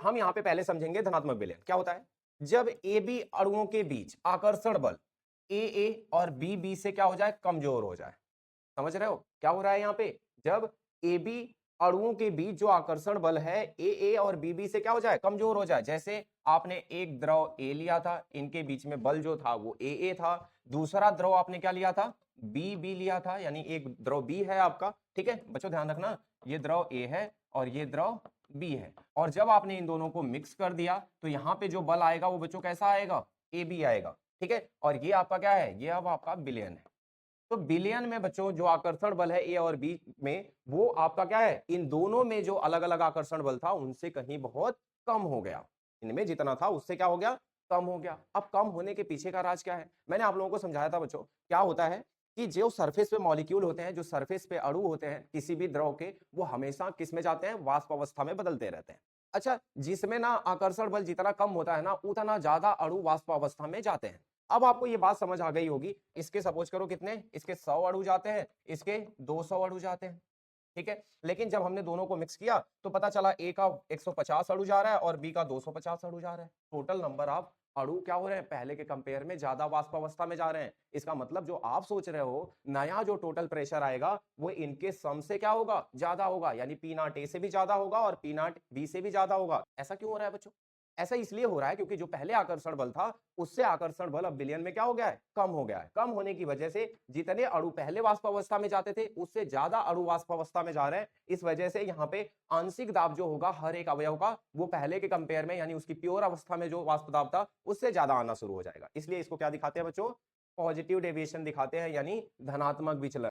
हम यहाँ पे पहले समझेंगे धनात्मक विलयन क्या होता है। जब ए बी अणुओं के बीच आकर्षण बल ए और बी से क्या हो जाए, कमजोर हो जाए। समझ रहे हो क्या हो रहा है यहाँ पे, जब ए बी अणुओं के बीच जो आकर्षण बल है ए और बी से क्या हो जाए, कमजोर हो जाए। जैसे आपने एक द्रव ए लिया था, इनके बीच में बल जो था वो ए था, दूसरा द्रव आपने क्या लिया था, बी लिया था, यानी एक द्रव बी है आपका, ठीक है बच्चों ध्यान रखना, ये द्रव ए है और ये द्रव बी है। और जब आपने इन दोनों को मिक्स कर दिया तो यहाँ पे जो बल आएगा वो बच्चों कैसा आएगा, ए बी आएगा, ठीक है। और ये आपका क्या है, ये अब आपका विलयन है। तो विलयन में बच्चों जो आकर्षण बल है ए और बी में, वो आपका क्या है, इन दोनों में जो अलग अलग आकर्षण बल था उनसे कहीं बहुत कम हो गया। इनमें जितना था उससे क्या हो गया, कम हो गया। अब कम होने के पीछे का राज क्या है, मैंने आप लोगों को समझाया था बच्चों। क्या होता है कि जो सरफेस पे मॉलिक्यूल होते हैं, जो सरफेस पे अणु होते हैं किसी भी द्रव के, वो हमेशा किस में जाते हैं, वाष्प अवस्था में बदलते रहते हैं। अच्छा, जिसमें ना आकर्षण बल जितना कम होता है ना, उतना ज्यादा अणु वाष्प अवस्था में जाते हैं। अब आपको ये बात समझ आ गई होगी, इसके सपोज करो कितने, इसके 100 अणु जाते हैं, इसके 200 अणु जाते हैं, ठीक है। लेकिन जब हमने दोनों को मिक्स किया तो पता चला ए का 150 अणु जा रहा है और बी का 250 अणु जा रहा है। टोटल नंबर ऑफ अणु क्या हो रहे हैं, पहले के कंपेयर में ज्यादा वाष्प अवस्था में जा रहे हैं। इसका मतलब जो आप सोच रहे हो नया जो टोटल प्रेशर आएगा वो इनके सम से क्या होगा, ज्यादा होगा, यानी पी नॉट ए से भी ज्यादा होगा और पी नॉट बी से भी ज्यादा होगा। ऐसा क्यों हो रहा है बच्चों, ऐसा इसलिए हो रहा है क्योंकि जो पहले आकर्षण बल था उससे आकर्षण बल अब विलयन में क्या हो गया है, कम हो गया है। कम होने की वजह से जितने अणु पहले वाष्प अवस्था में जाते थे उससे ज्यादा अणु वाष्प अवस्था में जा रहे हैं। इस वजह से यहाँ पे आंशिक दाब जो होगा हर एक अवयव का, वो पहले के कंपेयर में, यानी उसकी प्योर अवस्था में जो वाष्प दाब था उससे ज्यादा आना शुरू हो जाएगा। इसलिए इसको क्या दिखाते हैं बच्चों, पॉजिटिव डेविएशन दिखाते हैं, यानी धनात्मक विचलन।